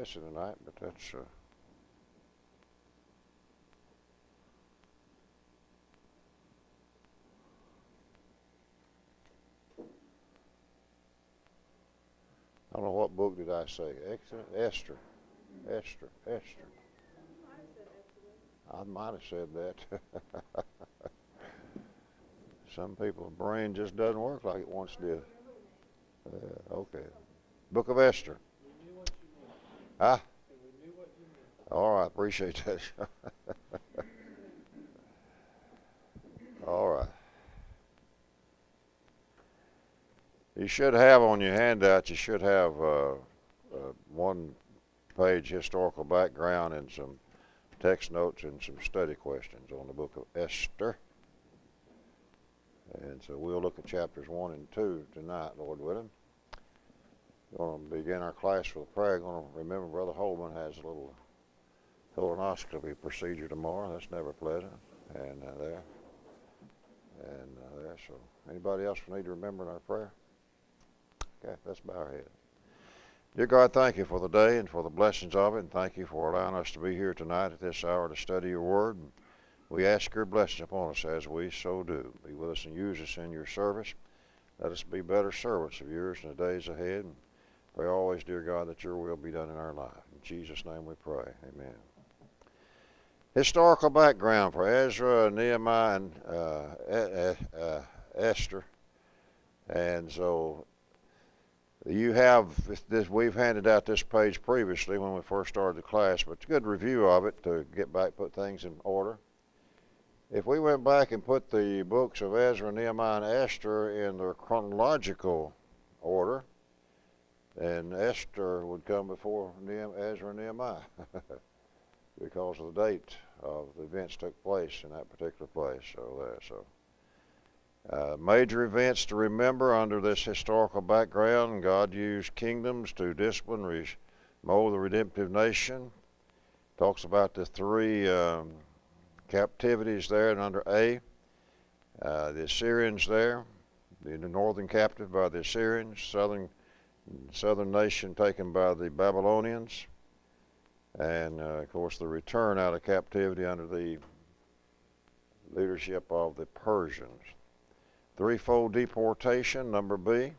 missing tonight, but that's I don't know what book did I say. Ester. I might have said that. Some people's brain just doesn't work like it once did. Okay. Book of Ester. Huh? All right, appreciate that. All right. You should have on your handout, you should have one-page historical background and some text notes and some study questions on the book of Ester. And so we'll look at chapters 1 and 2 tonight, Lord willing. We're going to begin our class with a prayer. Going to remember Brother Holman has a little colonoscopy procedure tomorrow. That's never pleasant. And there. So anybody else need to remember in our prayer? Okay, let's bow our heads. Dear God, thank you for the day and for the blessings of it, and thank you for allowing us to be here tonight at this hour to study your word. And we ask your blessing upon us as we so do. Be with us and use us in your service. Let us be better servants of yours in the days ahead. And pray always, dear God, that your will be done in our life. In Jesus' name we pray. Amen. Historical background for Ezra, Nehemiah, and Ester. And so you have this. We've handed out this page previously when we first started the class, but it's a good review of it to get back, put things in order. If we went back and put the books of Ezra, Nehemiah, and Ester in their chronological order, then Ester would come before Ezra and Nehemiah because of the date of the events took place in that particular place. Major events to remember under this historical background: God used kingdoms to discipline, mold the redemptive nation. Talks about the three captivities there, and under A, the Assyrians there, the northern captive by the Assyrians, southern nation taken by the Babylonians, and of course the return out of captivity under the leadership of the Persians. Threefold deportation, number B,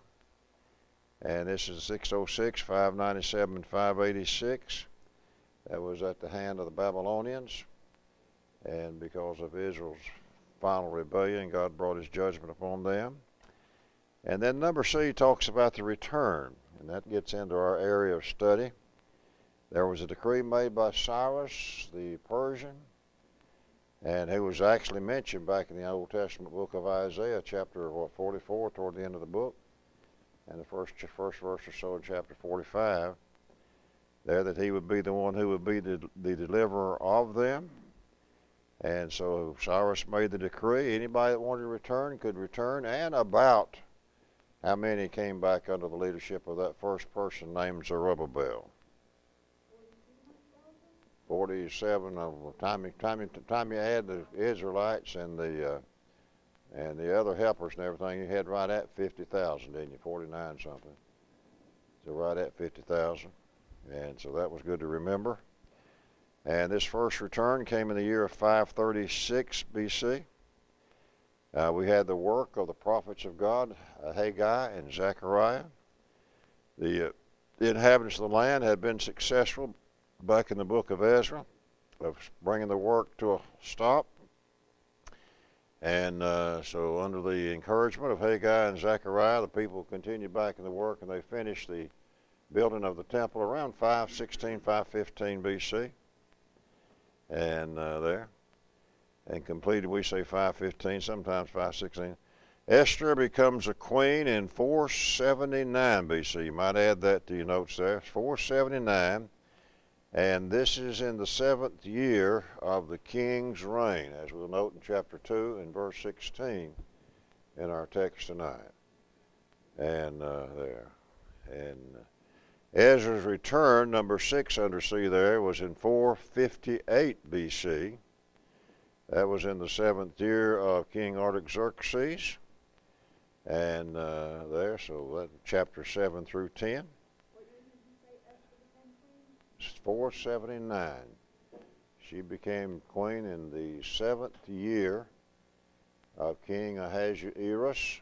and this is 606, 597, and 586. That was at the hand of the Babylonians, and because of Israel's final rebellion, God brought his judgment upon them. And then number C talks about the return, and that gets into our area of study. There was a decree made by Cyrus the Persian, and who was actually mentioned back in the Old Testament book of Isaiah, chapter 44, toward the end of the book, and the first verse or so in chapter 45, there, that he would be the one who would be the deliverer of them. And so Cyrus made the decree. Anybody that wanted to return could return, and about how many came back under the leadership of that first person named Zerubbabel? 47 of the time you add the Israelites and the other helpers and everything, you had right at 50,000, didn't you? 49 something. So right at 50,000. And so that was good to remember. And this first return came in the year of 536 BC. We had the work of the prophets of God, Haggai and Zechariah. The inhabitants of the land had been successful back in the book of Ezra of bringing the work to a stop. And so under the encouragement of Haggai and Zechariah, the people continued back in the work, and they finished the building of the temple around 516, 515 BC. And and completed, we say 515, sometimes 516. Esther becomes a queen in 479 BC. You might add that to your notes there. 479. And this is in the 7th year of the king's reign, as we'll note in chapter 2 and verse 16 in our text tonight. And Ezra's return, number 6 under C there, was in 458 BC. That was in the 7th year of King Artaxerxes. And so that chapter 7 through 10. 479. She became queen in the 7th year of King Ahasuerus,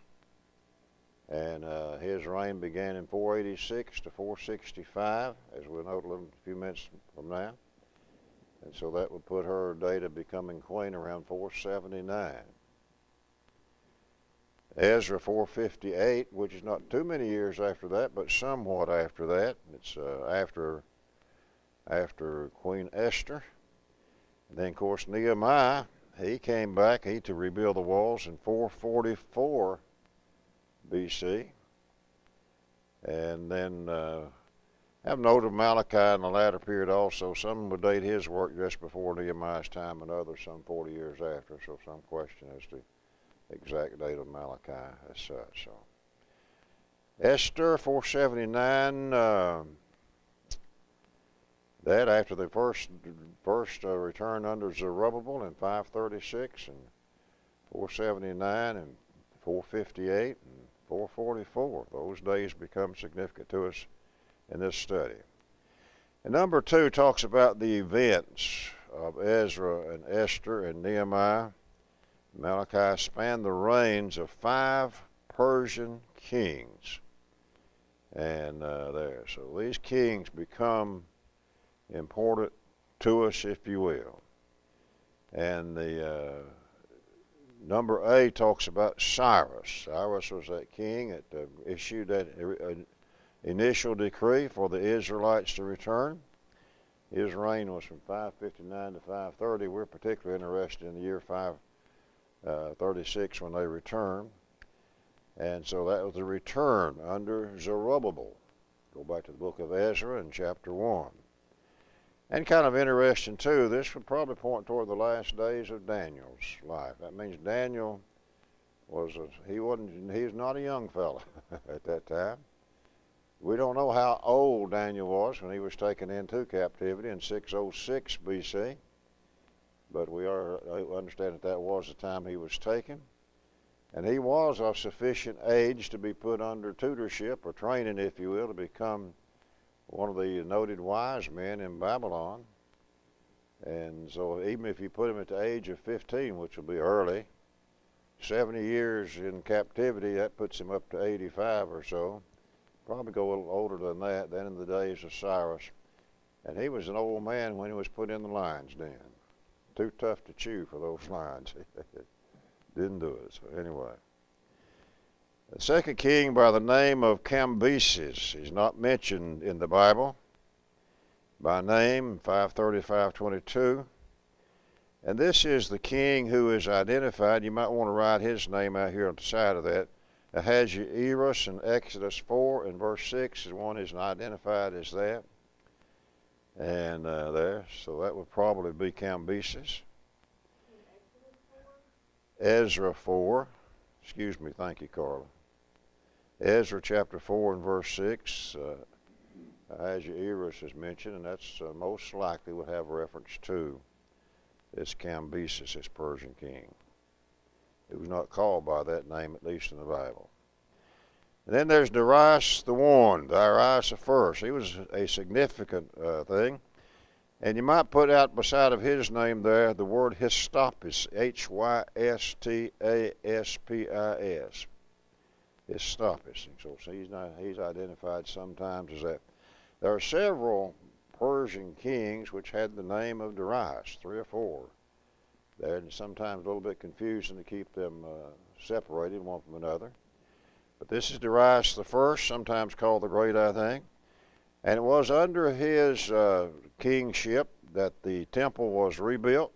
and his reign began in 486 to 465, as we'll note a few minutes from now. And so that would put her date of becoming queen around 479. Ezra 458, which is not too many years after that, but somewhat after that. It's after Queen Ester. And then, of course, Nehemiah, he came back to rebuild the walls in 444 BC. And then have note of Malachi in the latter period also. Some would date his work just before Nehemiah's time, and others some 40 years after. So some question as to the exact date of Malachi as such. So Ester 479. That after the first return under Zerubbabel in 536 and 479 and 458 and 444. Those days become significant to us in this study. And number 2 talks about the events of Ezra and Esther and Nehemiah. Malachi spanned the reigns of 5 Persian kings. And so these kings become important to us, if you will. And the number A talks about Cyrus. Cyrus was that king that issued that initial decree for the Israelites to return. His reign was from 559 to 530. We're particularly interested in the year 536 when they returned. And so that was the return under Zerubbabel. Go back to the book of Ezra in chapter 1. And kind of interesting too, this would probably point toward the last days of Daniel's life. That means Daniel he's not a young fella at that time. We don't know how old Daniel was when he was taken into captivity in 606 BC, but we understand that was the time he was taken. And he was of sufficient age to be put under tutorship or training, if you will, to become one of the noted wise men in Babylon. And so even if you put him at the age of 15, which will be early, 70 years in captivity, that puts him up to 85 or so. Probably go a little older than that, then in the days of Cyrus. And he was an old man when he was put in the lion's den. Too tough to chew for those lions. Didn't do it. So anyway. The second king by the name of Cambyses is not mentioned in the Bible by name, 535:22. And this is the king who is identified. You might want to write his name out here on the side of that. Ahasuerus in Exodus 4 and verse 6 is one is identified as that. And so that would probably be Cambyses. Ezra 4. Excuse me, thank you, Carla. Ezra chapter 4 and verse 6, Ahasuerus is mentioned, and that's most likely would have reference to this Cambyses, this Persian king. It was not called by that name, at least in the Bible. And then there's Darius the One, Darius the First. He was a significant thing. And you might put out beside of his name there the word Hystaspes, Hystaspis. Hystaspes. So he's identified sometimes as that. There are several Persian kings which had the name of Darius, 3 or 4. There, and sometimes a little bit confusing to keep them separated one from another. But this is Darius the First, sometimes called the Great, I think. And it was under his kingship that the temple was rebuilt,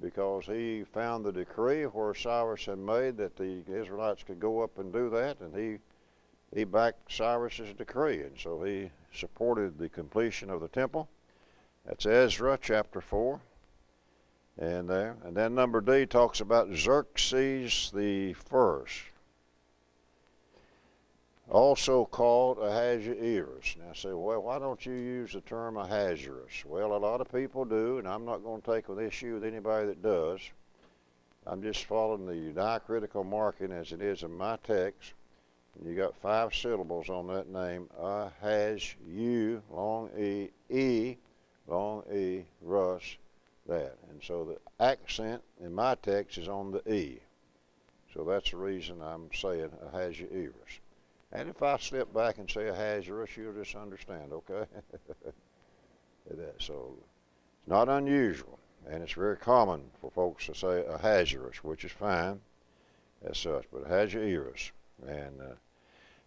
because he found the decree where Cyrus had made that the Israelites could go up and do that, and he backed Cyrus's decree, and so he supported the completion of the temple. That's Ezra chapter 4. And then number D talks about Xerxes the First, also called Ahasuerus. Now I say, well, why don't you use the term Ahasuerus? Well, a lot of people do, and I'm not going to take an issue with anybody that does. I'm just following the diacritical marking as it is in my text. And you got 5 syllables on that name, Ahazu, long E, so the accent in my text is on the E. So that's the reason I'm saying Ahasuerus. And if I slip back and say Ahasuerus, you'll just understand, okay? So it's not unusual, and it's very common for folks to say Ahasuerus, which is fine as such, but Ahasuerus. And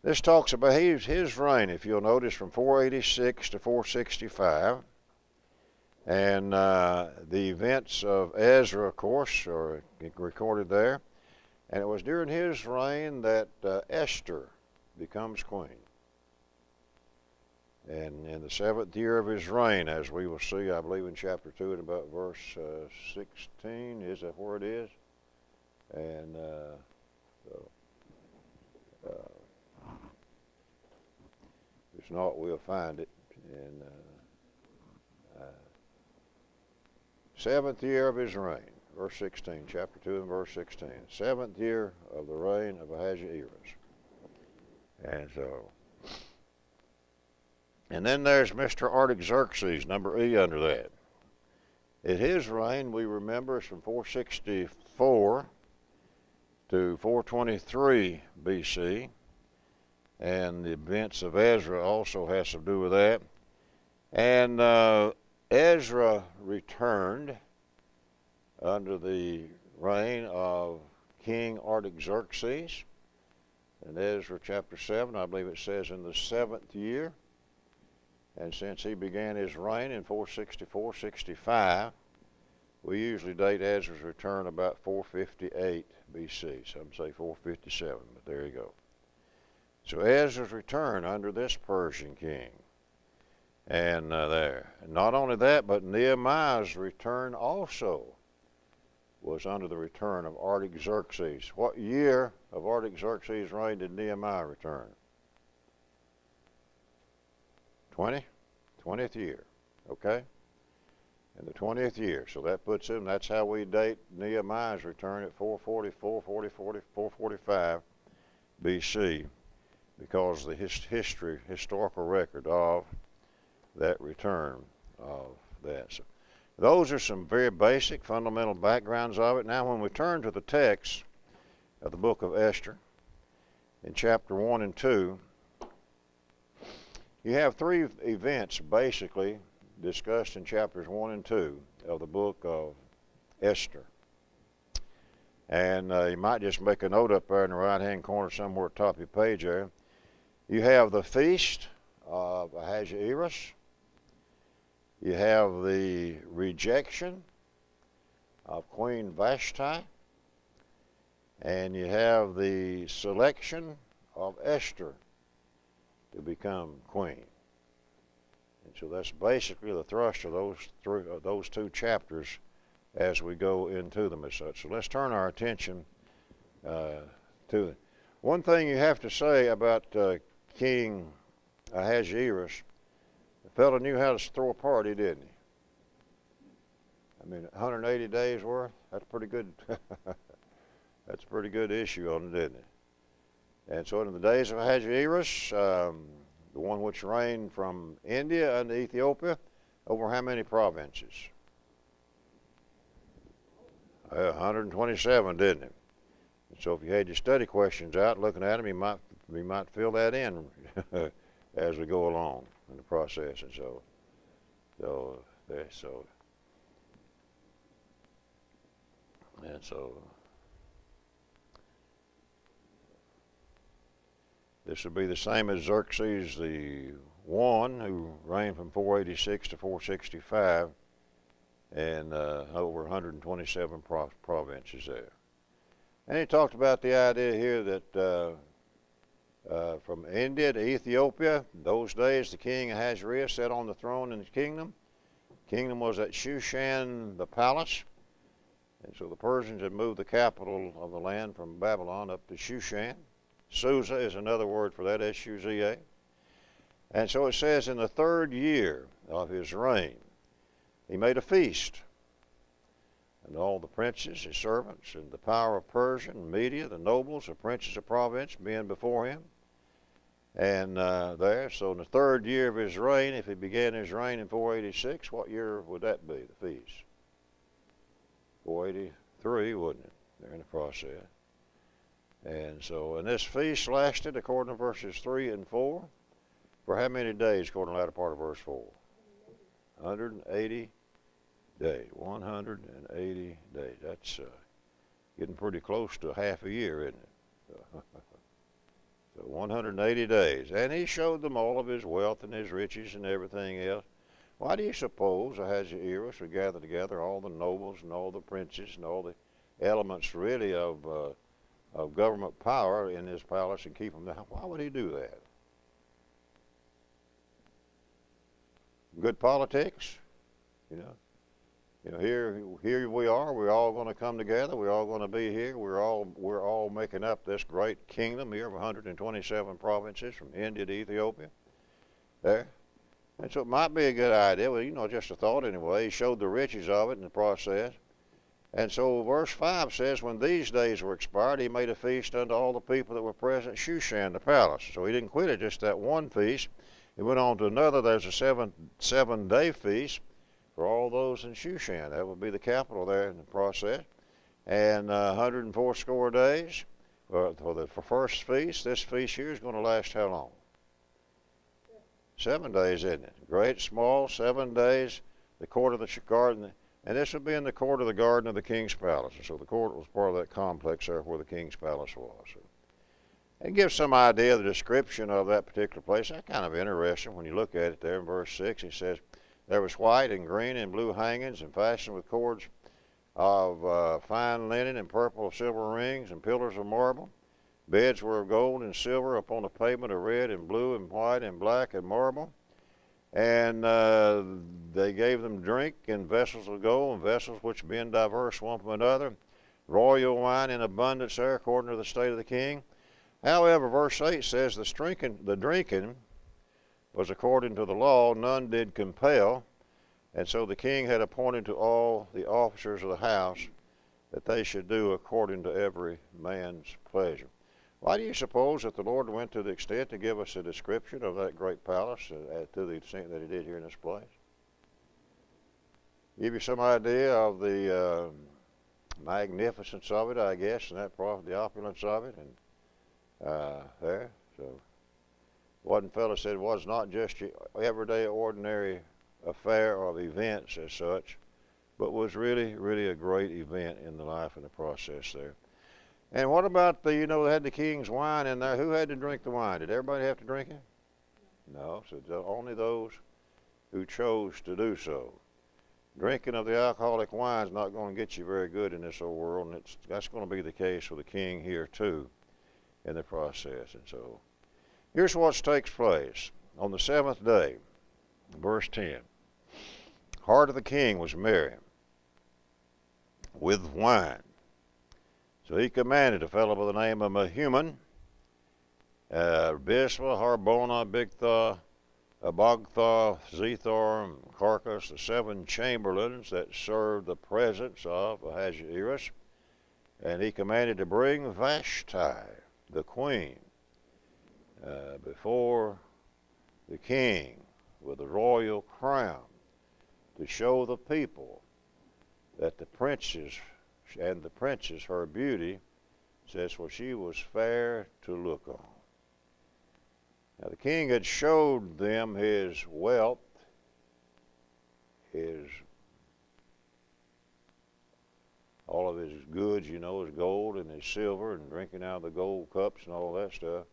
this talks about his reign, if you'll notice, from 486 to 465. And the events of Ezra, of course, are recorded there. And it was during his reign that Ester becomes queen. And in the 7th year of his reign, as we will see, I believe in chapter 2 and about verse 16, is that where it is? And if not, we'll find it. In 7th year of his reign, verse 16, chapter 2 and verse 16. 7th year of the reign of Ahasuerus. And then there's Mr. Artaxerxes, number E under that. In his reign, we remember, it's from 464 to 423 BC. And the events of Ezra also has to do with that. And Ezra returned under the reign of King Artaxerxes. In Ezra chapter 7, I believe it says in the 7th year. And since he began his reign in 464-65, we usually date Ezra's return about 458 BC. Some say 457, but there you go. So Ezra's return under this Persian king. And there. Not only that, but Nehemiah's return also was under the return of Artaxerxes. What year of Artaxerxes' reign did Nehemiah return? 20th year, okay? In the 20th year. So that puts him, that's how we date Nehemiah's return at 445 BC, because of the historical record of that return of that. So those are some very basic, fundamental backgrounds of it. Now, when we turn to the text of the book of Ester, in chapter 1 and 2, you have three events basically discussed in chapters 1 and 2 of the book of Ester. And you might just make a note up there in the right-hand corner somewhere at the top of your page there. You have the feast of Ahasuerus. You have the rejection of Queen Vashti. And you have the selection of Esther to become queen. And so that's basically the thrust of those two chapters as we go into them as such. So let's turn our attention to it. One thing you have to say about King Ahasuerus, the fellow knew how to throw a party, didn't he? I mean, 180 days worth, that's pretty good. That's a pretty good issue on it, isn't it? And so in the days of Ahasuerus, the one which reigned from India and Ethiopia, over how many provinces? 127, didn't it? And so if you had your study questions out, looking at them, you might fill that in as we go along in the process. And so this would be the same as Xerxes the one, who reigned from 486 to 465, and over 127 provinces there. And he talked about the idea here that from India to Ethiopia, those days the king Ahasuerus sat on the throne in his kingdom. The kingdom was at Shushan, the palace. And so the Persians had moved the capital of the land from Babylon up to Shushan. Susa is another word for that, S-U-Z-A. And so it says in the 3rd year of his reign, he made a feast. And all the princes, his servants, and the power of Persia and Media, the nobles, the princes of province, being before him. And so in the 3rd year of his reign, if he began his reign in 486, what year would that be, the feast? 483, wasn't it? There in the process. And so, and this feast lasted, according to verses 3 and 4, for how many days, according to the latter part of verse 4? 180 days. 180 days. That's getting pretty close to half a year, isn't it? So 180 days. And he showed them all of his wealth and his riches and everything else. Why do you suppose Ahasuerus would gather together all the nobles and all the princes and all the elements really of government power in his palace and keep them there? Why would he do that? Good politics, you know. You know, here we are. We're all going to come together. We're all going to be here. We're all making up this great kingdom here of 127 provinces from India to Ethiopia. There. And so it might be a good idea. Well, you know, just a thought anyway. He showed the riches of it in the process. And so verse 5 says, when these days were expired, he made a feast unto all the people that were present at Shushan the palace. So he didn't quit at just that one feast. He went on to another. There's a seven-day feast for all those in Shushan. That would be the capital there in the process. And 104 days for the first feast. This feast here is going to last how long? 7 days, isn't it? Great, small, 7 days. The court of the garden. And this would be in the court of the garden of the king's palace. And so the court was part of that complex there where the king's palace was. It gives some idea of the description of that particular place. That's kind of interesting when you look at it there in verse 6. He says, there was white and green and blue hangings and fastened with cords of fine linen and purple silver rings and pillars of marble. Beds were of gold and silver upon a pavement of red and blue and white and black and marble. And they gave them drink in vessels of gold and vessels which being diverse one from another. Royal wine in abundance there according to the state of the king. However, verse 8 says the drinking was according to the law, none did compel, and so the king had appointed to all the officers of the house that they should do according to every man's pleasure. Why do you suppose that the Lord went to the extent to give us a description of that great palace to the extent that he did here in this place? Give you some idea of the magnificence of it, I guess, and the opulence of it, and there. So, one fellow said it was not just your everyday, ordinary affair of events as such, but was really, really a great event in the life and the process there. And what about they had the king's wine in there. Who had to drink the wine? Did everybody have to drink it? No, so only those who chose to do so. Drinking of the alcoholic wine is not going to get you very good in this old world, and that's going to be the case with the king here too in the process. And so here's what takes place. On the 7th day, verse 10, heart of the king was merry with wine. So he commanded a fellow by the name of Mehuman, Bisma, Harbona, Bigtha, Abagtha, Zethar, Carcass, the 7 chamberlains that served the presence of Ahasuerus, and he commanded to bring Vashti, the queen, before the king with a royal crown to show the people that the princess, her beauty, says, well, she was fair to look on. Now the king had showed them his wealth, all of his goods, his gold and his silver and drinking out of the gold cups and all that stuff.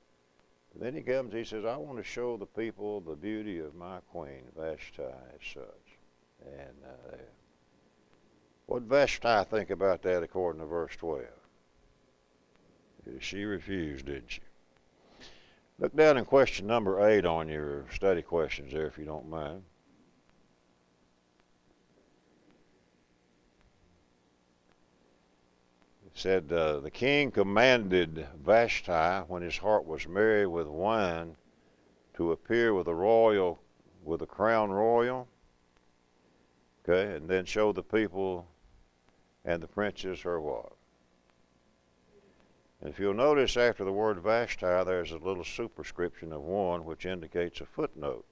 And then he comes, he says, I want to show the people the beauty of my queen, Vashti, as such. And what did Vashti think about that according to verse 12? She refused, didn't she? Look down in question number 8 on your study questions there, if you don't mind. It said, the king commanded Vashti, when his heart was merry with wine, to appear with a crown royal, okay, and then show the people and the princes her what? And if you'll notice after the word Vashti, there's a little superscription of 1 which indicates a footnote.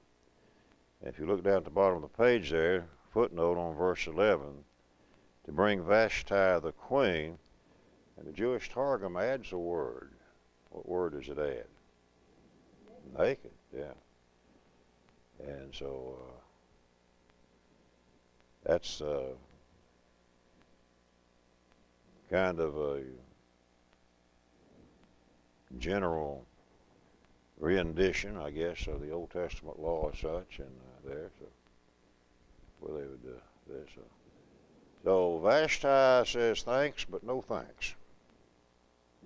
And if you look down at the bottom of the page there, footnote on verse 11, to bring Vashti the queen. And the Jewish Targum adds a word. What word does it add? Naked, yeah. And so that's kind of a general rendition, I guess, of the Old Testament law as such, and there, so where they would do this. So Vashti says thanks, but no thanks.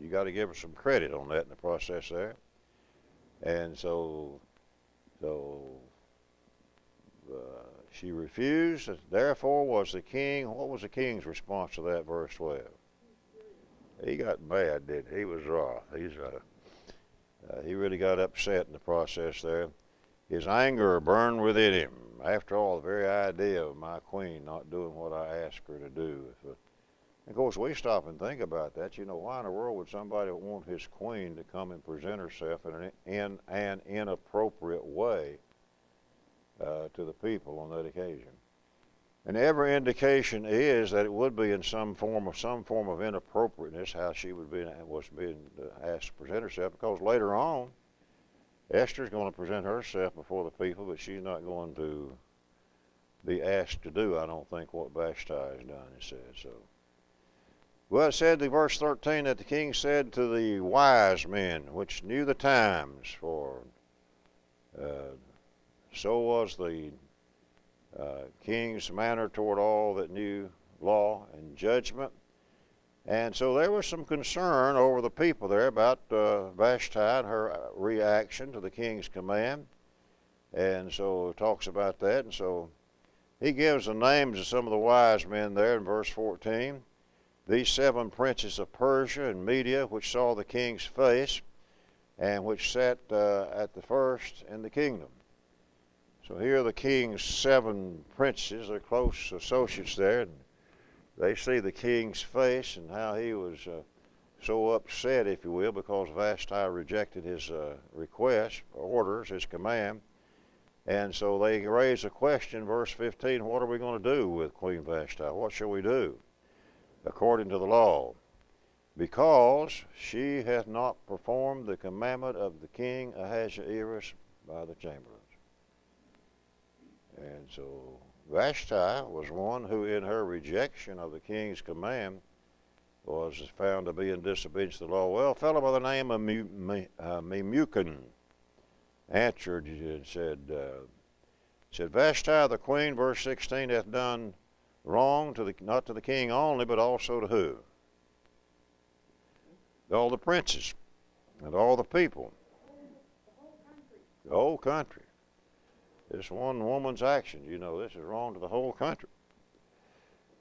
You got to give her some credit on that in the process there. And so she refused. Therefore was the king. What was the king's response to that, verse 12? He got mad, didn't he? He was wroth. He really got upset in the process there. His anger burned within him. After all, the very idea of my queen not doing what I asked her to do. Of course, we stop and think about that. You know, why in the world would somebody want his queen to come and present herself in an inappropriate way to the people on that occasion? And every indication is that it would be in some form of inappropriateness how she was being asked to present herself, because later on, Esther's going to present herself before the people, but she's not going to be asked to do, I don't think, what Vashti has done, it says. So, well, it said in verse 13 that the king said to the wise men, which knew the times, for so was the king's manner toward all that knew law and judgment. And so there was some concern over the people there about Vashti and her reaction to the king's command. And so it talks about that. And so he gives the names of some of the wise men there in verse 14. These 7 princes of Persia and Media, which saw the king's face, and which sat at the first in the kingdom. So here are the king's 7 princes, they're close associates there, and they see the king's face and how he was so upset, if you will, because Vashti rejected his request, orders, his command. And so they raise a question, verse 15, what are we going to do with Queen Vashti? What shall we do according to the law? Because she hath not performed the commandment of the king Ahasuerus by the chamberlains. And so Vashti was one who, in her rejection of the king's command, was found to be in disobedience to the law. Well, a fellow by the name of Memucan answered and said, Vashti the queen, verse 16, hath done wrong not to the king only, but also to who? All the princes and all the people. The whole country. This one woman's action, you know, this is wrong to the whole country.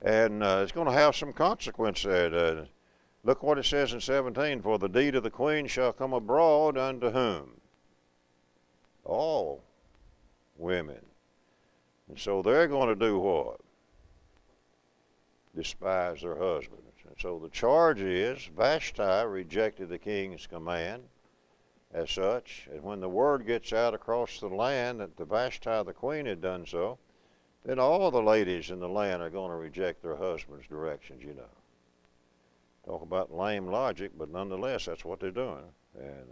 And it's going to have some consequence there. Look what it says in 17. For the deed of the queen shall come abroad unto whom? All women. And so they're going to do what? Despise their husbands. And so the charge is Vashti rejected the king's command as such, and when the word gets out across the land that the Vashti the queen had done so, then all the ladies in the land are going to reject their husband's directions, you know. Talk about lame logic, but nonetheless, that's what they're doing. And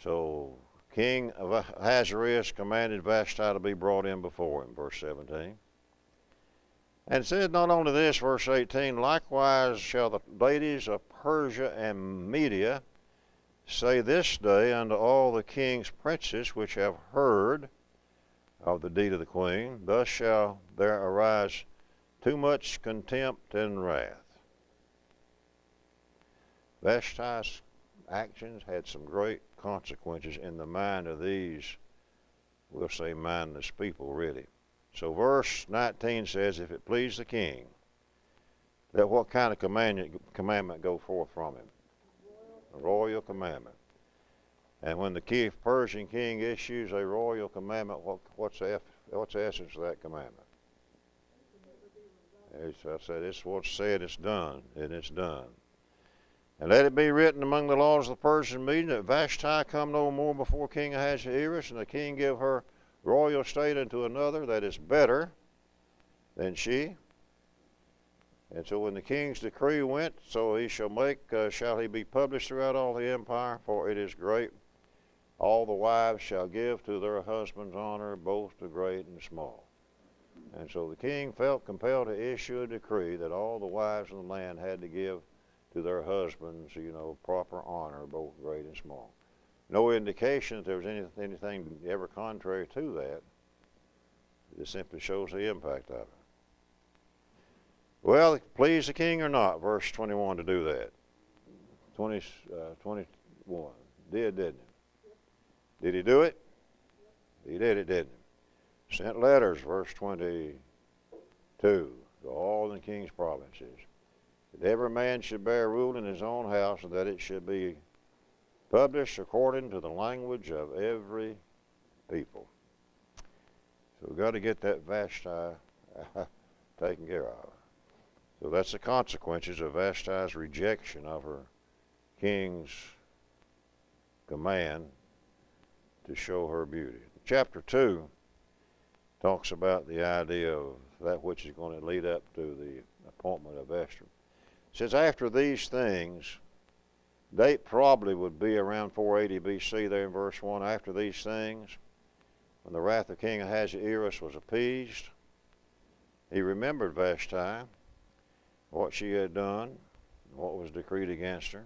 so King Ahasuerus commanded Vashti to be brought in before him, verse 17. And it said not only this, verse 18, likewise shall the ladies of Persia and Media say this day unto all the king's princes which have heard of the deed of the queen, thus shall there arise too much contempt and wrath. Vashti's actions had some great consequences in the mind of these, we'll say, mindless people, really. So verse 19 says, if it please the king, that what kind of commandment go forth from him? A royal commandment. And when the Persian king issues a royal commandment, what's the essence of that commandment? As I said, it's what's said, it's done, and it's done. And let it be written among the laws of the Persian meeting that Vashti come no more before King Ahasuerus, and the king give her royal state unto another that is better than she. And so when the king's decree went, so he shall make, shall he be published throughout all the empire, for it is great. All the wives shall give to their husbands honor, both to great and small. And so the king felt compelled to issue a decree that all the wives of the land had to give to their husbands, proper honor, both great and small. No indication that there was anything ever contrary to that. It simply shows the impact of it. Well, it pleased the king or not, verse 21, to do that. 21. Didn't it? Did he do it? He did it, didn't he? Sent letters, verse 22, to all the king's provinces, that every man should bear rule in his own house, and that it should be published according to the language of every people. So we've got to get that Vashti taken care of. So that's the consequences of Vashti's rejection of her king's command to show her beauty. Chapter 2 talks about the idea of that which is going to lead up to the appointment of Esther. It says, after these things, date probably would be around 480 BC there in verse 1. After these things, when the wrath of King Ahasuerus was appeased, he remembered Vashti, what she had done, what was decreed against her.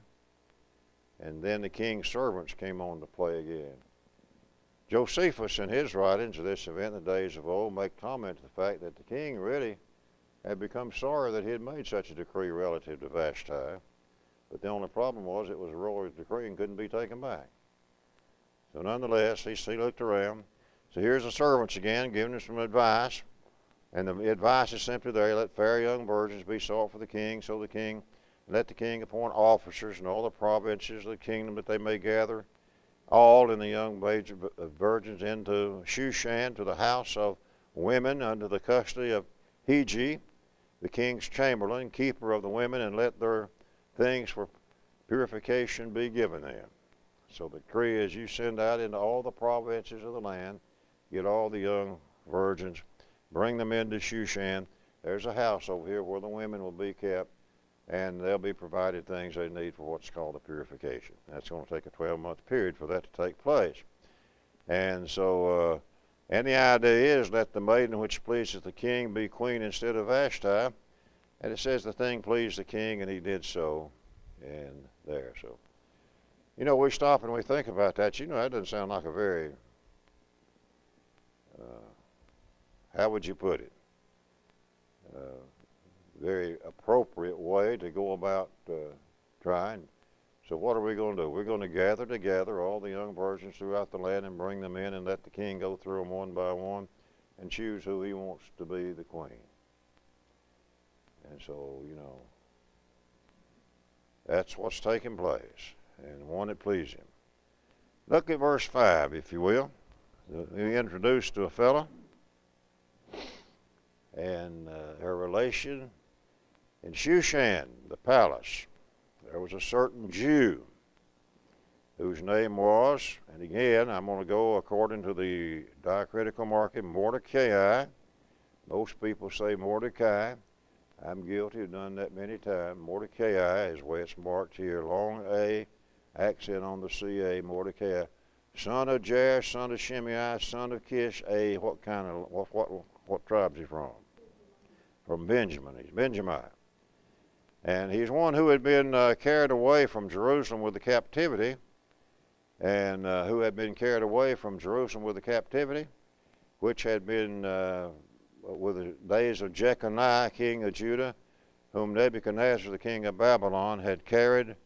And then the king's servants came on to play again. Josephus, in his writings of this event in the days of old, make comment to the fact that the king really had become sorry that he had made such a decree relative to Vashti. But the only problem was it was a royal decree and couldn't be taken back. So nonetheless, he looked around. So here's the servants again giving him some advice. And the advice is simply there, let fair young virgins be sought for the king, so the king, let the king appoint officers in all the provinces of the kingdom that they may gather all in the young virgins into Shushan, to the house of women under the custody of Hegai, the king's chamberlain, keeper of the women, and let their things for purification be given them. So the decree is you send out into all the provinces of the land, get all the young virgins, bring them into Shushan. There's a house over here where the women will be kept, and they'll be provided things they need for what's called a purification. That's going to take a 12-month period for that to take place. And so, and the idea is let the maiden which pleases the king be queen instead of Vashti. And it says the thing pleased the king, and he did so. And there, so. We stop and we think about that. That doesn't sound like a very, how would you put it? Very appropriate way to go about trying. So what are we going to do? We're going to gather together all the young virgins throughout the land and bring them in and let the king go through them one by one and choose who he wants to be the queen. And so, that's what's taking place, and one that pleased him. Look at verse 5, if you will. He introduced to a fellow and her relation. In Shushan, the palace, there was a certain Jew whose name was, and again, I'm going to go according to the diacritical marking, Mordecai. Most people say Mordecai. I'm guilty of done that many times. Mordecai is the way it's marked here. Long A, accent on the CA, Mordecai. Son of Jair, son of Shimei, son of Kish. What tribe is he from? From Benjamin. He's Benjamite. And he's one who had been carried away from Jerusalem with the captivity, and who had been carried away from Jerusalem with the captivity, which had been with the days of Jeconiah, king of Judah, whom Nebuchadnezzar, the king of Babylon, had carried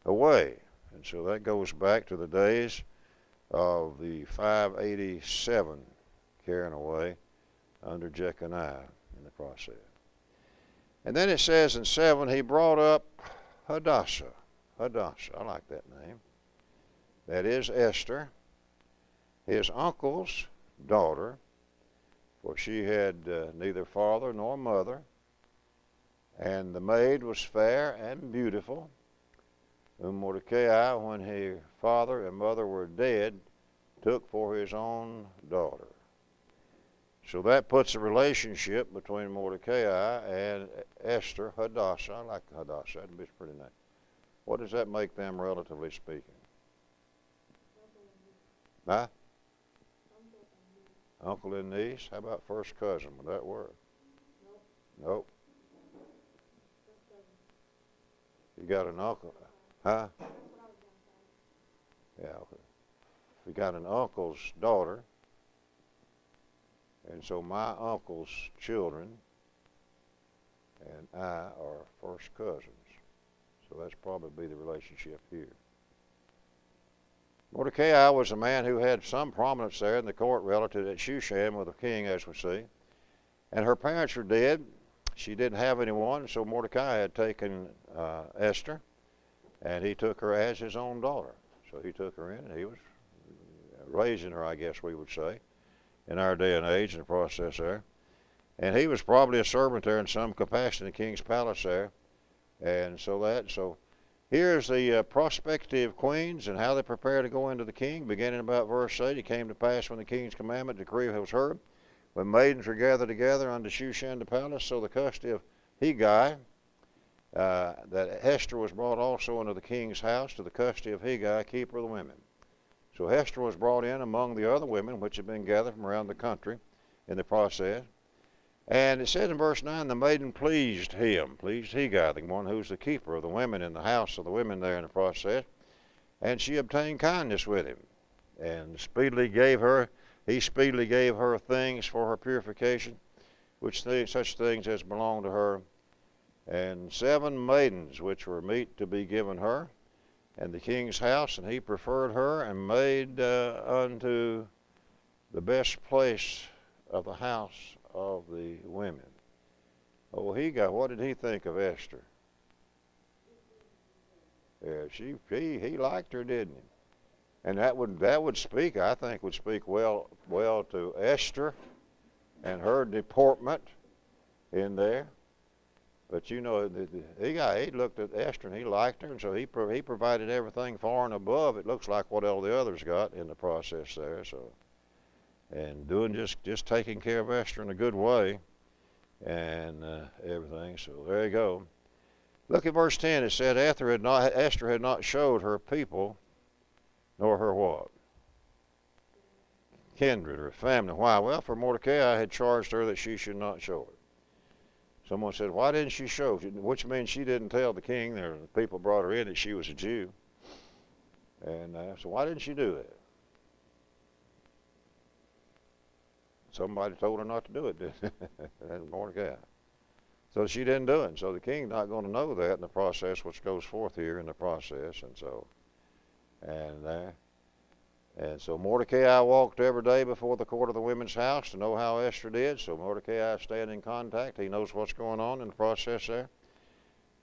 away. And so that goes back to the days of the 587 carrying away under Jeconiah in the process. And then it says in 7, he brought up Hadassah. Hadassah, I like that name. That is Esther, his uncle's daughter, for she had neither father nor mother. And the maid was fair and beautiful, whom Mordecai, when her father and mother were dead, took for his own daughter. So that puts a relationship between Mordecai and Esther, Hadassah. I like Hadassah. That'd be pretty nice. What does that make them, relatively speaking? Huh? Uncle and niece. How about first cousin? Would that work? Nope. You got an uncle. Huh? Yeah. Okay. We got an uncle's daughter. And so my uncle's children and I are first cousins. So that's probably the relationship here. Mordecai was a man who had some prominence there in the court relative at Shushan with the king, as we see. And her parents were dead. She didn't have anyone, so Mordecai had taken Esther, and he took her as his own daughter. So he took her in, and he was raising her, I guess we would say, in our day and age in the process there. And he was probably a servant there in some capacity in the king's palace there. And so here's the prospective queens and how they prepare to go into the king. Beginning about verse 8, it came to pass when the king's commandment decree was heard, when maidens were gathered together unto Shushan the palace, so the custody of Hegai, that Esther was brought also into the king's house, to the custody of Hegai, keeper of the women. So Esther was brought in among the other women which had been gathered from around the country in the process. And it said in verse 9, the maiden pleased Hegai, the one who's the keeper of the women in the house of the women there in the process. And she obtained kindness with him, and he speedily gave her things for her purification, such things as belonged to her, and 7 maidens which were meet to be given her, and the king's house, and he preferred her, and made unto the best place of the house of the women. Oh, what did he think of Esther? Yeah, he liked her, didn't he? And that would speak, I think, would speak well to Esther and her deportment in there. But you know, he looked at Esther and he liked her, and so he provided everything far and above, it looks like, what all the others got in the process there. So, and doing just taking care of Esther in a good way, and everything. So there you go. Look at verse 10. It said Esther had not showed her people, nor her what? Kindred or family. Why? Well, for Mordecai had charged her that she should not show it. Someone said, why didn't she show? Which means she didn't tell the king, or the people brought her in, that she was a Jew. And so why didn't she do that? Somebody told her not to do it, didn't they? That's Mordecai. So she didn't do it. And so the king's not going to know that in the process which goes forth here in the process. And so Mordecai walked every day before the court of the women's house to know how Esther did. So Mordecai staying in contact. He knows what's going on in the process there.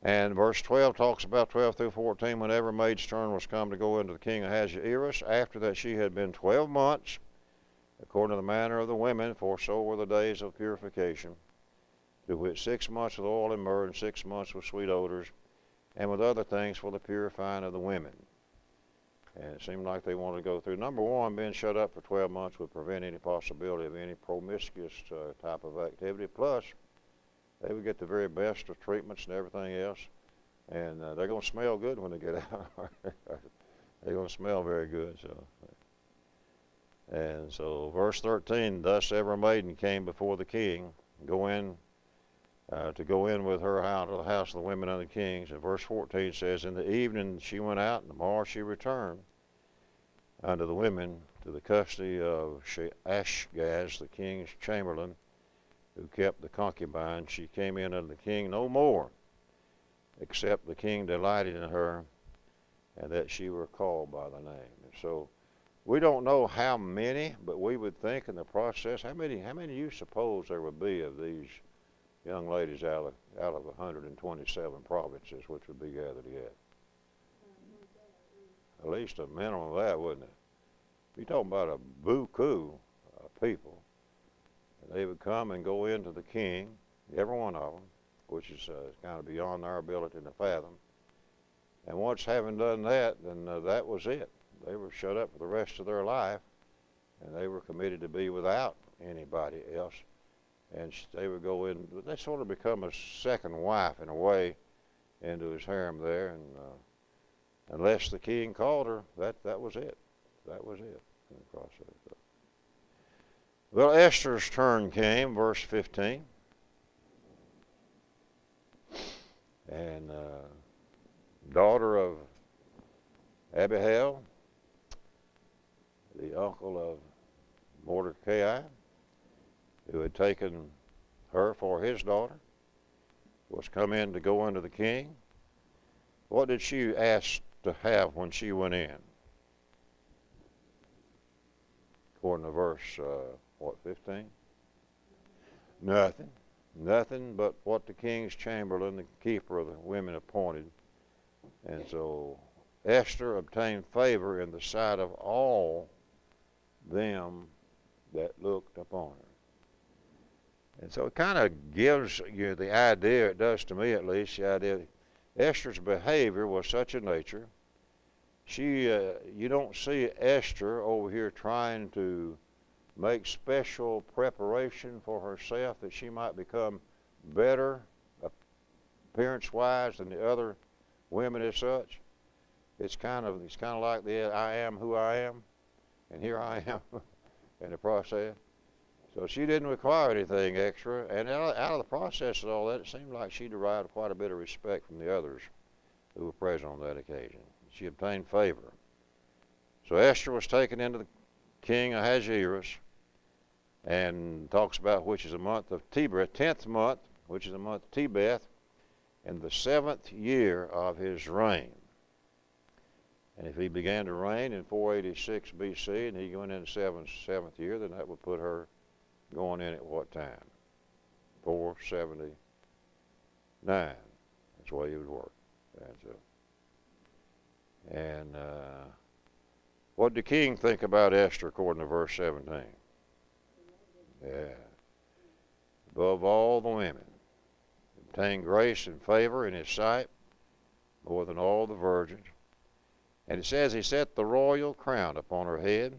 And verse 12 talks about 12 through 14, whenever maid's turn was come to go into the king Ahasuerus, after that she had been 12 months, according to the manner of the women, for so were the days of purification, to which 6 months with oil and myrrh, and 6 months with sweet odors, and with other things for the purifying of the women. And it seemed like they wanted to go through. Number one, being shut up for 12 months would prevent any possibility of any promiscuous type of activity. Plus, they would get the very best of treatments and everything else. And they're going to smell good when they get out. They're going to smell very good. And so verse 13, thus every maiden came before the king, to go in with her out of the house of the women of the kings. And verse 14 says, in the evening she went out, and tomorrow she returned unto the women, to the custody of Ashgaz, the king's chamberlain, who kept the concubine. She came in unto the king no more, except the king delighted in her, and that she were called by the name. And so we don't know how many, but we would think in the process, how many do you suppose there would be of these young ladies out of 127 provinces which would be gathered yet? At least a minimum of that, wouldn't it? You're talking about a buku of people. And they would come and go into the king, every one of them, which is kind of beyond our ability to fathom. And once having done that, then that was it. They were shut up for the rest of their life, and they were committed to be without anybody else. And they would go in, they sort of become a second wife in a way into his harem there. And unless the king called her, that was it. That was it in the process. Well, Esther's turn came, verse 15. And daughter of Abihail, the uncle of Mordecai, who had taken her for his daughter, was come in to go unto the king. What did she ask to have when she went in? According to verse, 15? Nothing. Nothing but what the king's chamberlain, the keeper of the women, appointed. And so Esther obtained favor in the sight of all them that looked upon her. And so it kind of gives you the idea, it does to me at least, the idea that Esther's behavior was such a nature. You don't see Esther over here trying to make special preparation for herself that she might become better appearance-wise than the other women as such. It's kind of like the I am who I am, and here I am in the process. So she didn't require anything extra, and out of the process of all that, it seemed like she derived quite a bit of respect from the others who were present on that occasion. She obtained favor. So Esther was taken into the king Ahasuerus, and talks about which is the month of Tebeth, 10th month, which is the month of Tebeth, in the 7th year of his reign. And if he began to reign in 486 BC, and he went in the seventh year, then that would put her going in at what time? 479. That's the way he would work. And what did the king think about Esther according to verse 17? Yeah. Above all the women, obtained grace and favor in his sight more than all the virgins. And it says he set the royal crown upon her head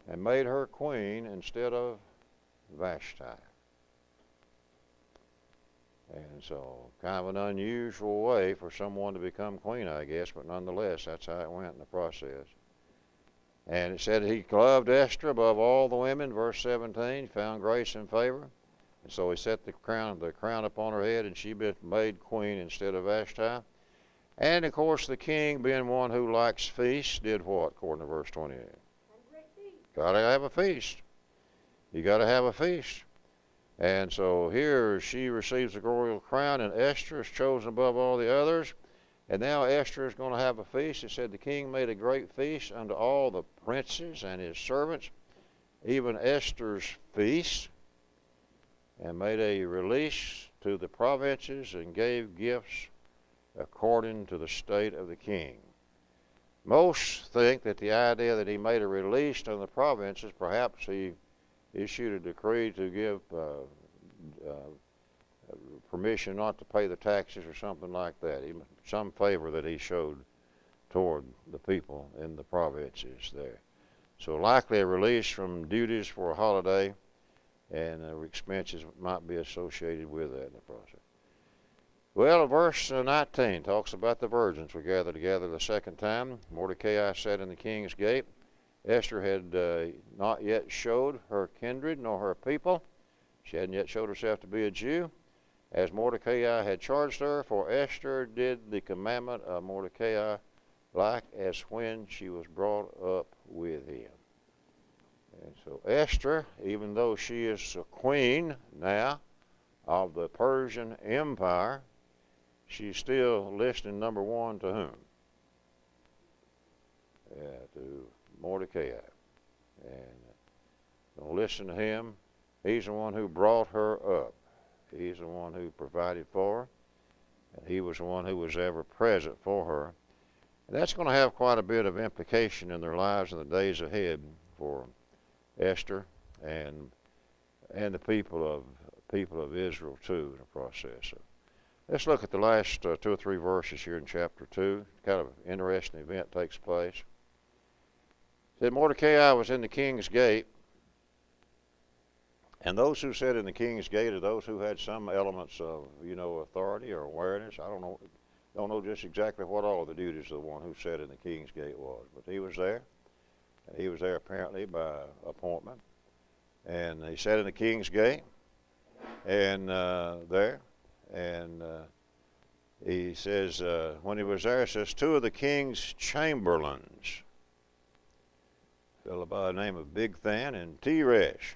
and made her queen instead of Vashti. And so kind of an unusual way for someone to become queen, I guess, but nonetheless, that's how it went in the process. And it said he loved Esther above all the women, verse 17, found grace and favor. And so he set the crown upon her head, and she been made queen instead of Vashti. And of course the king, being one who likes feasts, did what, according to verse 28? Gotta have a feast. You gotta have a feast. And so here she receives the royal crown, and Esther is chosen above all the others. And now Esther is going to have a feast. It said the king made a great feast unto all the princes and his servants, even Esther's feast, and made a release to the provinces and gave gifts according to the state of the king. Most think that the idea that he made a release to the provinces, perhaps he issued a decree to give permission not to pay the taxes or something like that. Some favor that he showed toward the people in the provinces there. So likely a release from duties for a holiday, and expenses might be associated with that in the process. Well, verse 19 talks about the virgins were gathered together the second time. Mordecai sat in the king's gate. Esther had not yet showed her kindred nor her people. She hadn't yet showed herself to be a Jew, as Mordecai had charged her, for Esther did the commandment of Mordecai like as when she was brought up with him. And so Esther, even though she is a queen now of the Persian Empire, she's still listing number one to whom? To Mordecai. And don't listen to him. He's the one who brought her up. He's the one who provided for her. And he was the one who was ever present for her. And that's going to have quite a bit of implication in their lives in the days ahead for Esther and the people of Israel too in the process. So let's look at the last 2 or 3 verses here in chapter 2. Kind of an interesting event takes place. It said Mordecai was in the king's gate, And those who sat in the king's gate are those who had some elements of, authority or awareness. I don't know just exactly what all the duties of the one who sat in the king's gate was, but he was there. And he was there apparently by appointment. And he sat in the king's gate, and there, and he says, when he was there, it says, two of the king's chamberlains, a fellow by the name of Bigthan and Teresh,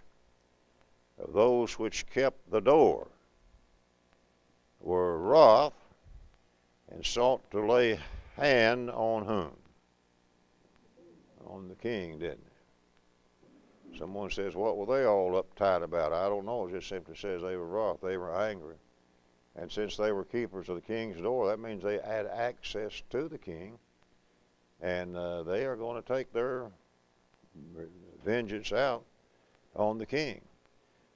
of those which kept the door, were wroth, and sought to lay hand on whom? On the king, didn't they? Someone says, what were they all uptight about? I don't know. It just simply says they were wroth. They were angry. And since they were keepers of the king's door, that means they had access to the king. And they are going to take their vengeance out on the king.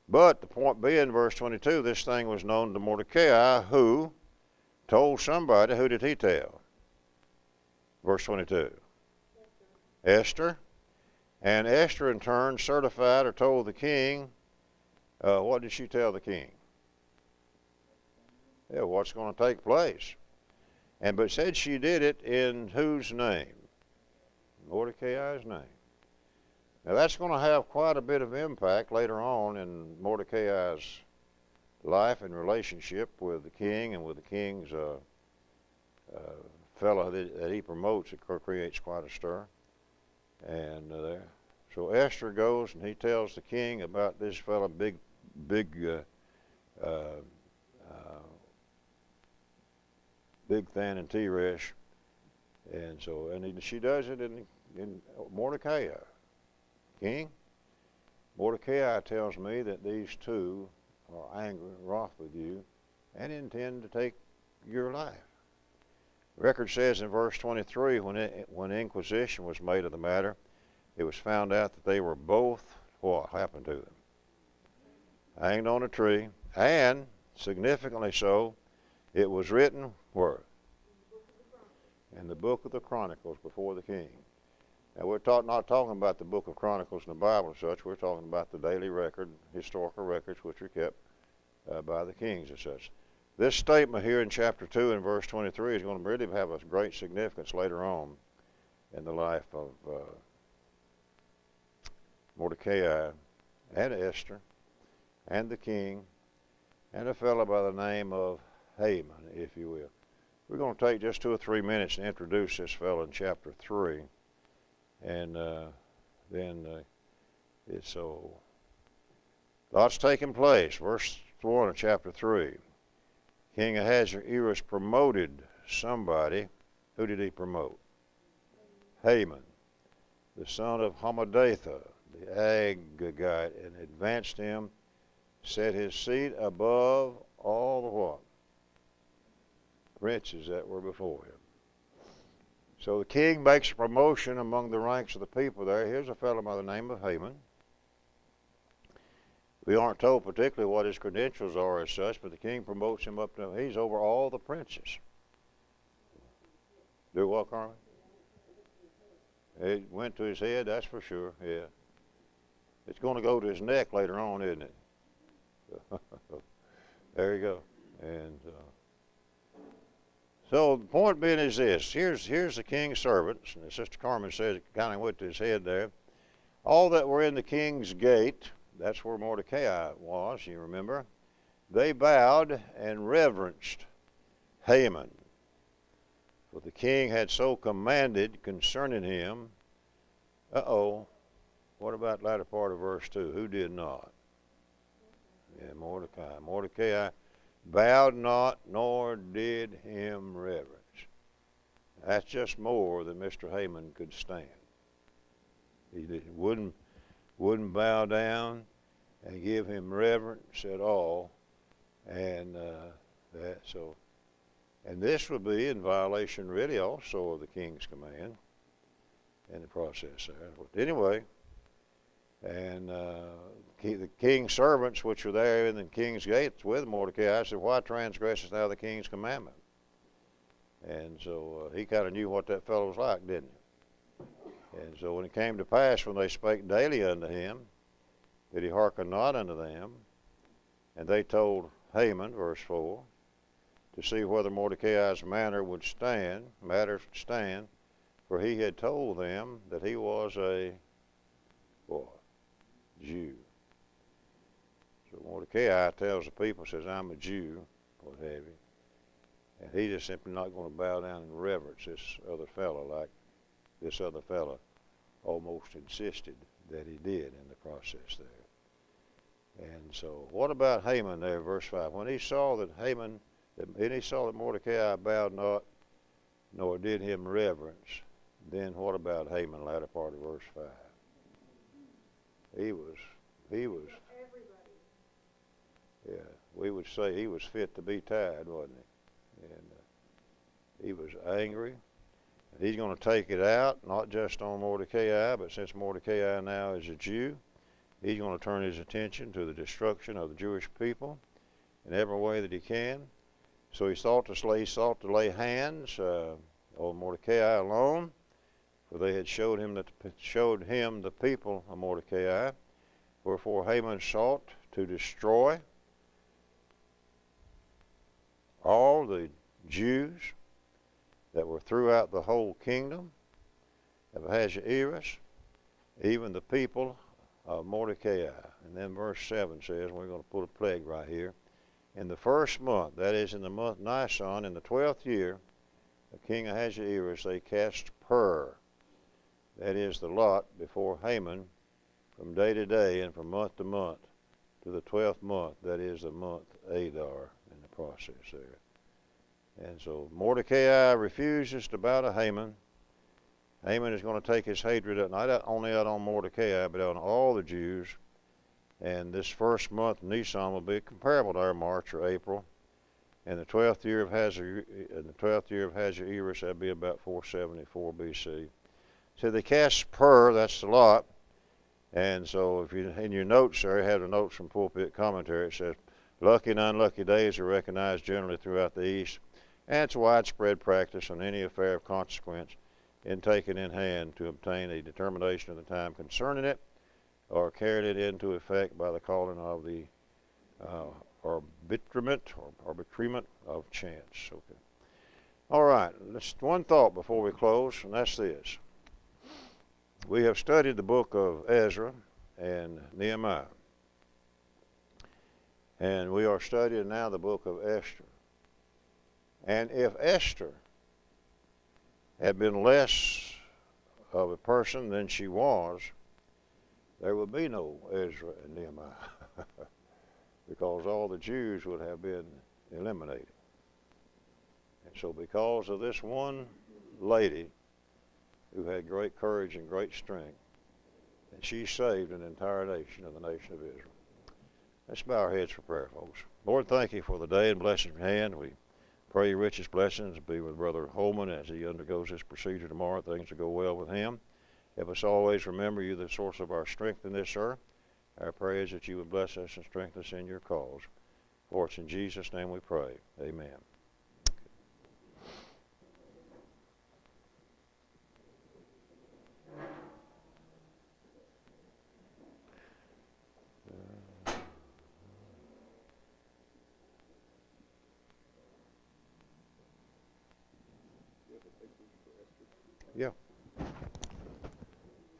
But the point being, verse 22, this thing was known to Mordecai, who told somebody. Who did he tell? Verse 22. Esther. And Esther in turn certified or told the king. What did she tell the king? Yeah, what's going to take place. But said she did it in whose name? Mordecai's name. Now that's going to have quite a bit of impact later on in Mordecai's life and relationship with the king and with the king's fellow that he promotes. It creates quite a stir. And so Esther goes and he tells the king about this fellow, Bigthan and Teresh, and she does it in Mordecai. King, Mordecai tells me that these two are angry, wroth with you, and intend to take your life. The record says in verse 23, when inquisition was made of the matter, it was found out that they were both, what happened to them? Hanged on a tree, and significantly so, it was written where? In the book of the Chronicles before the king. Now we're not talking about the book of Chronicles in the Bible and such. We're talking about the daily record, historical records which are kept by the kings and such. This statement here in chapter 2 and verse 23 is going to really have a great significance later on in the life of Mordecai and Esther and the king and a fellow by the name of Haman, if you will. We're going to take just 2 or 3 minutes and introduce this fellow in chapter 3. And then it's so lots taking place. Verse 1 of chapter 3. King Ahasuerus promoted somebody. Who did he promote? Haman, the son of Hammedatha, the Agagite, and advanced him, set his seat above all the what? Princes that were before him. So the king makes a promotion among the ranks of the people there. Here's a fellow by the name of Haman. We aren't told particularly what his credentials are as such, but the king promotes him up to, he's over all the princes. Do what, Carmen? It went to his head, that's for sure, yeah. It's going to go to his neck later on, isn't it? There you go. And so the point being is this. Here's the king's servants, and as Sister Carmen says, it kind of went to his head there. All that were in the king's gate, that's where Mordecai was, you remember. They bowed and reverenced Haman. For the king had so commanded concerning him. What about the latter part of verse 2? Who did not? Yeah, Mordecai. Mordecai bowed not, nor did him reverence. That's just more than Mr. Haman could stand. He wouldn't bow down and give him reverence at all, and and this would be in violation, really, also of the king's command in the process there. But anyway, and the king's servants, which were there in the king's gates with Mordecai, said, "Why transgressest thou the king's commandment?" And so he kind of knew what that fellow was like, didn't he? And so when it came to pass, when they spake daily unto him, that he hearkened not unto them. And they told Haman, verse 4, to see whether Mordecai's matter would stand, for he had told them that he was a what? Jew. So Mordecai tells the people, says, I'm a Jew, what have you. And he just simply not going to bow down and reverence this other fellow like this other fellow almost insisted that he did in the process there. And so what about Haman there, verse 5? When he saw that Mordecai bowed not, nor did him reverence, then what about Haman, latter part of verse 5? He was, yeah, we would say he was fit to be tied, wasn't he? And he was angry. And he's going to take it out, not just on Mordecai, but since Mordecai now is a Jew, he's going to turn his attention to the destruction of the Jewish people in every way that he can. So he sought to lay hands on Mordecai alone, for they had showed him the people of Mordecai. Wherefore Haman sought to destroy all the Jews that were throughout the whole kingdom of Ahasuerus, even the people of Mordecai. And then verse 7 says, we're going to put a plague right here. In the first month, that is in the month Nisan, in the 12th year of King Ahasuerus, they cast pur, that is the lot, before Haman from day to day and from month to month to the 12th month, that is the month Adar in the process there. And so Mordecai refuses to bow to Haman. Haman is going to take his hatred out, not only out on Mordecai, but on all the Jews. And this first month, Nisan, will be comparable to our March or April. And the 12th year of Ahasuerus, that'd be about 474 BC. So they cast pur, that's the lot. And so if you, in your notes there, you have the notes from Pulpit Commentary, it says, lucky and unlucky days are recognized generally throughout the East, and it's a widespread practice on any affair of consequence in taking in hand to obtain a determination of the time concerning it, or carried it into effect by the calling of the arbitrament of chance. Okay. All right, just one thought before we close, and that's this. We have studied the book of Ezra and Nehemiah. And we are studying now the book of Esther. And if Esther had been less of a person than she was, there would be no Ezra and Nehemiah. Because all the Jews would have been eliminated. And so because of this one lady who had great courage and great strength, and she saved an entire nation of the nation of Israel. Let's bow our heads for prayer, folks. Lord, thank you for the day and bless your hand. We pray your richest blessings be with Brother Holman as he undergoes this procedure tomorrow. Things will go well with him. Help us always remember you, the source of our strength in this earth. Our prayer is that you would bless us and strengthen us in your cause. For it's in Jesus' name we pray. Amen. Yeah.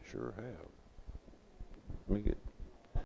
Sure have. Let me get